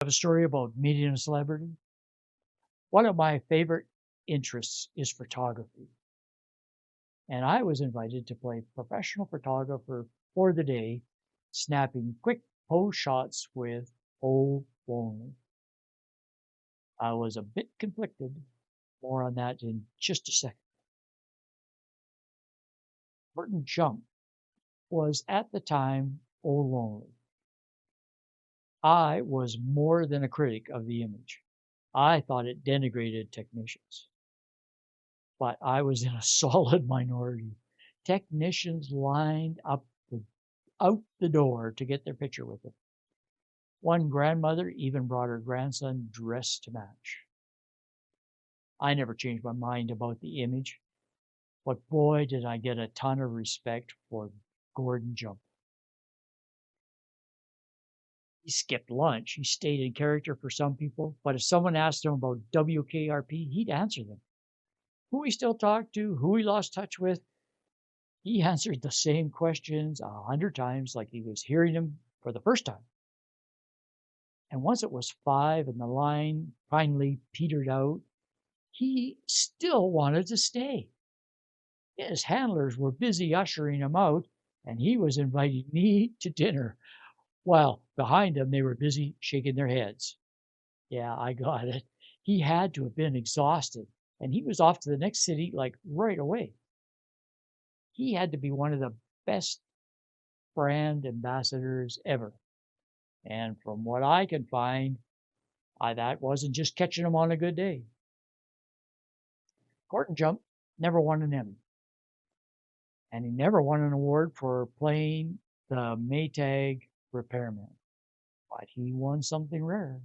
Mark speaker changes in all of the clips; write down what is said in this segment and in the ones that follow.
Speaker 1: a story about meeting a celebrity? One of my favorite interests is photography, and I was invited to play professional photographer for the day, snapping quick pose shots with Old Lonely. I was a bit conflicted. More on that in just a second. Burton Jump was at the time Old Lonely. I was more than a critic of the image. I thought it denigrated technicians. But I was in a solid minority. Technicians lined up out the door to get their picture with it. One grandmother even brought her grandson dressed to match. I never changed my mind about the image, but boy, did I get a ton of respect for Gordon Jump. He skipped lunch. He stayed in character for some people, but if someone asked him about WKRP, he'd answer them. Who he still talked to, who he lost touch with, he answered the same questions 100 times like he was hearing them for the first time. And once it was 5 and the line finally petered out, he still wanted to stay. His handlers were busy ushering him out, and he was inviting me to dinner, while behind him they were busy shaking their heads. Yeah, I got it. He had to have been exhausted, and he was off to the next city like right away. He had to be one of the best brand ambassadors ever. And from what I can find, that wasn't just catching him on a good day. Gordon Jump never won an Emmy. And he never won an award for playing the Maytag repairman. But he won something rare.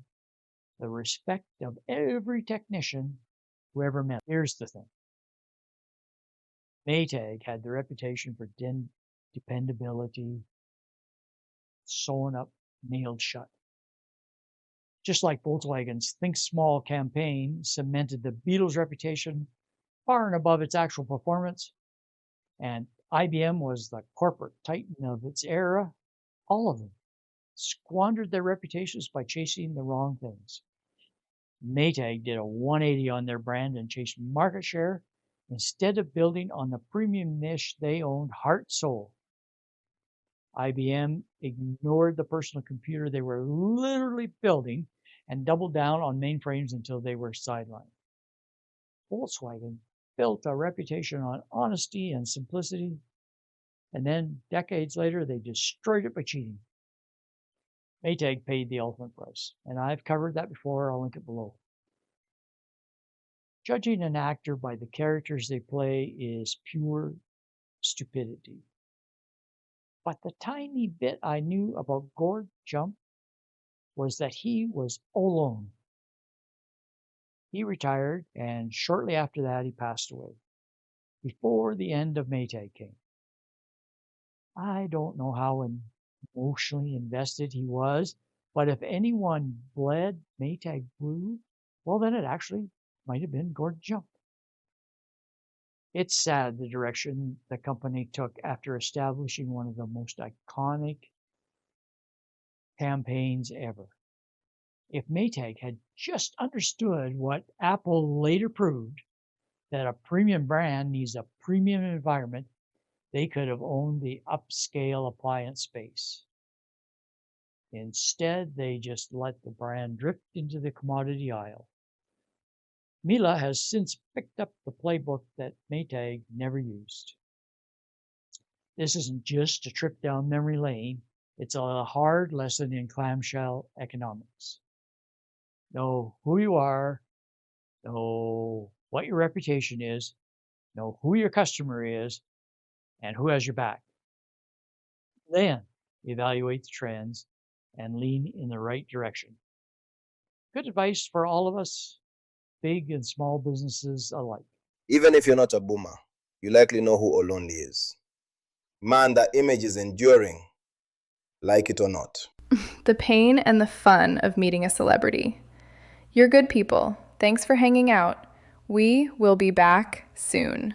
Speaker 1: The respect of every technician who ever met. Here's the thing. Maytag had the reputation for dependability, sewn up, nailed shut. Just like Volkswagen's Think Small campaign cemented the Beetle's reputation far and above its actual performance, and IBM was the corporate titan of its era, all of them squandered their reputations by chasing the wrong things. Maytag did a 180 on their brand and chased market share instead of building on the premium niche they owned heart and soul. IBM ignored the personal computer they were literally building and doubled down on mainframes until they were sidelined. Volkswagen built a reputation on honesty and simplicity, and then decades later they destroyed it by cheating. Maytag paid the ultimate price, and I've covered that before. I'll link it below. Judging an actor by the characters they play is pure stupidity. But the tiny bit I knew about Gord Jump was that he was alone. He retired, and shortly after that he passed away, before the end of Maytag came. I don't know how emotionally invested he was, but if anyone bled Maytag blue, well then it actually might have been Gord Jump. It's sad the direction the company took after establishing one of the most iconic campaigns ever. If Maytag had just understood what Apple later proved, that a premium brand needs a premium environment, they could have owned the upscale appliance space. Instead, they just let the brand drift into the commodity aisle. Mila has since picked up the playbook that Maytag never used. This isn't just a trip down memory lane, it's a hard lesson in clamshell economics. Know who you are, know what your reputation is, know who your customer is, and who has your back. Then evaluate the trends and lean in the right direction. Good advice for all of us, big and small businesses alike.
Speaker 2: Even if you're not a boomer, you likely know who Olonli is. Man, that image is enduring, like it or not.
Speaker 3: The pain and the fun of meeting a celebrity. You're good people. Thanks for hanging out. We will be back soon.